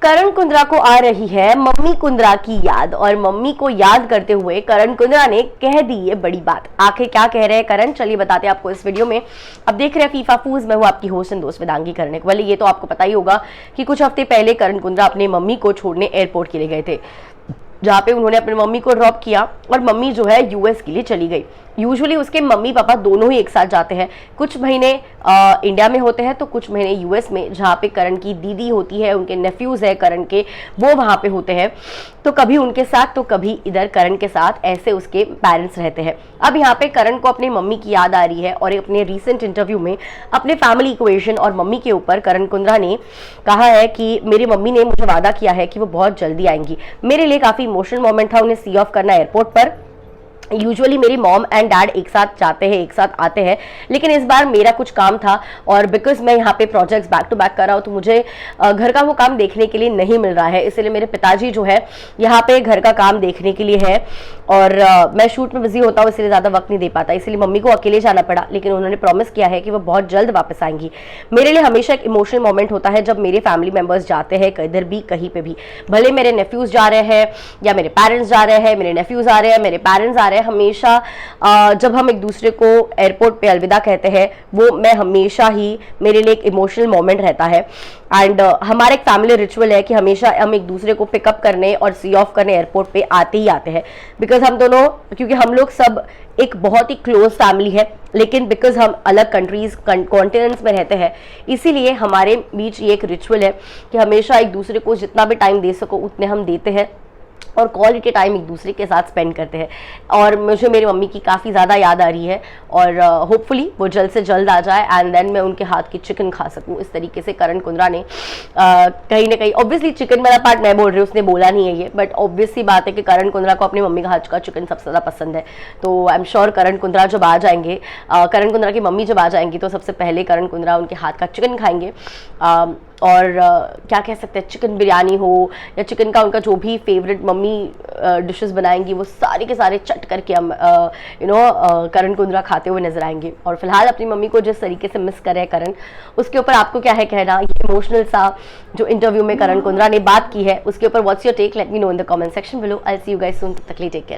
करण कुंद्रा को आ रही है मम्मी कुंद्रा की याद और मम्मी को याद करते हुए करण कुंद्रा ने कह दी ये बड़ी बात। आखिर क्या कह रहे हैं करण, चलिए बताते हैं आपको इस वीडियो में। अब देख रहे हैं फीफा फूज, मैं हूं आपकी होस्ट एंड दोस्त वेदांगी करने वाले। ये तो आपको पता ही होगा कि कुछ हफ्ते पहले करण कुंद्रा अपने मम्मी को छोड़ने एयरपोर्ट के लिए गए थे, जहाँ पे उन्होंने अपनी मम्मी को ड्रॉप किया और मम्मी जो है यूएस के लिए चली गई। यूजुअली उसके मम्मी पापा दोनों ही एक साथ जाते हैं, कुछ महीने इंडिया में होते हैं तो कुछ महीने यूएस में, जहाँ पे करण की दीदी होती है, उनके नेफ्यूज है करण के, वो वहाँ पे होते हैं। तो कभी उनके साथ तो कभी इधर करण के साथ, ऐसे उसके पेरेंट्स रहते हैं। अब यहाँ पे करण को अपनी मम्मी की याद आ रही है और अपने रिसेंट इंटरव्यू में अपने फैमिली इक्वेशन और मम्मी के ऊपर करण कुंद्रा ने कहा है कि मेरी मम्मी ने मुझे वादा किया है कि वो बहुत जल्दी आएंगी। मेरे लिए काफ़ी इमोशनल मोमेंट था उन्हें सी ऑफ करना एयरपोर्ट पर। यूजुअली मेरी मॉम एंड डैड एक साथ जाते हैं, एक साथ आते हैं, लेकिन इस बार मेरा कुछ काम था और बिकॉज मैं यहाँ पे प्रोजेक्ट्स बैक टू बैक कर रहा हूँ तो मुझे घर का वो काम देखने के लिए नहीं मिल रहा है। इसलिए मेरे पिताजी जो है यहाँ पे घर का काम देखने के लिए है और मैं शूट में बिजी होता हूँ, इसलिए ज़्यादा वक्त नहीं दे पाता। इसलिए मम्मी को अकेले जाना पड़ा, लेकिन उन्होंने प्रॉमिस किया है कि वो बहुत जल्द वापस आएंगी। मेरे लिए हमेशा एक इमोशनल मोमेंट होता है जब मेरे फैमिली मेम्बर्स जाते हैं किधर भी, कहीं पे भी, भले मेरे नेफ्यूज जा रहे हैं या मेरे पेरेंट्स जा रहे हैं, मेरे नेफ्यूज आ रहे हैं, मेरे पेरेंट्स आ रहे हैं, हमेशा जब हम एक दूसरे को एयरपोर्ट पे अलविदा कहते हैं, वो मैं हमेशा ही, मेरे लिए एक इमोशनल मोमेंट रहता है। एंड हमारा एक फैमिली रिचुअल है कि हमेशा हम एक दूसरे को पिकअप करने और सी ऑफ करने एयरपोर्ट पे आते ही आते हैं। बिकॉज हम दोनों, क्योंकि हम लोग सब एक बहुत ही क्लोज फैमिली है, लेकिन बिकॉज हम अलग कंट्रीज कॉन्टिनेंट्स में रहते हैं, इसीलिए हमारे बीच ये एक रिचुअल है कि हमेशा एक दूसरे को जितना भी टाइम दे सको उतने हम देते हैं और क्वालिटी टाइम एक दूसरे के साथ स्पेंड करते हैं। और मुझे मेरी मम्मी की काफ़ी ज़्यादा याद आ रही है और होपफुली वो जल्द से जल्द आ जाए एंड देन मैं उनके हाथ की चिकन खा सकूं। इस तरीके से करण कुंद्रा ने कहीं ना कहीं, ऑब्वियसली चिकन वाला पार्ट मैं बोल रही हूँ, उसने बोला नहीं है ये, बट ऑब्वियसली बात है कि करण कुंद्रा को अपनी मम्मी का हाथ का चिकन सबसे ज़्यादा पसंद है। तो आई एम श्योर करण कुंद्रा जब आ जाएंगे, करण कुंद्रा की मम्मी जब आ जाएंगी तो सबसे पहले करण कुंद्रा उनके हाथ का चिकन खाएंगे। और क्या कह सकते हैं, चिकन बिरयानी हो या चिकन का उनका जो भी फेवरेट मम्मी डिशेस बनाएंगी, वो सारे के सारे चट करके हम करण कुंद्रा खाते हुए नजर आएंगे। और फिलहाल अपनी मम्मी को जिस तरीके से मिस कर रहे हैं करण, उसके ऊपर आपको क्या है कहना? ये इमोशनल सा जो इंटरव्यू में करण कुंद्रा ने बात की है, उसके ऊपर what's your take? Let me know in the comment section below. I see you guys soon. तब तक के लिए टेक केयर।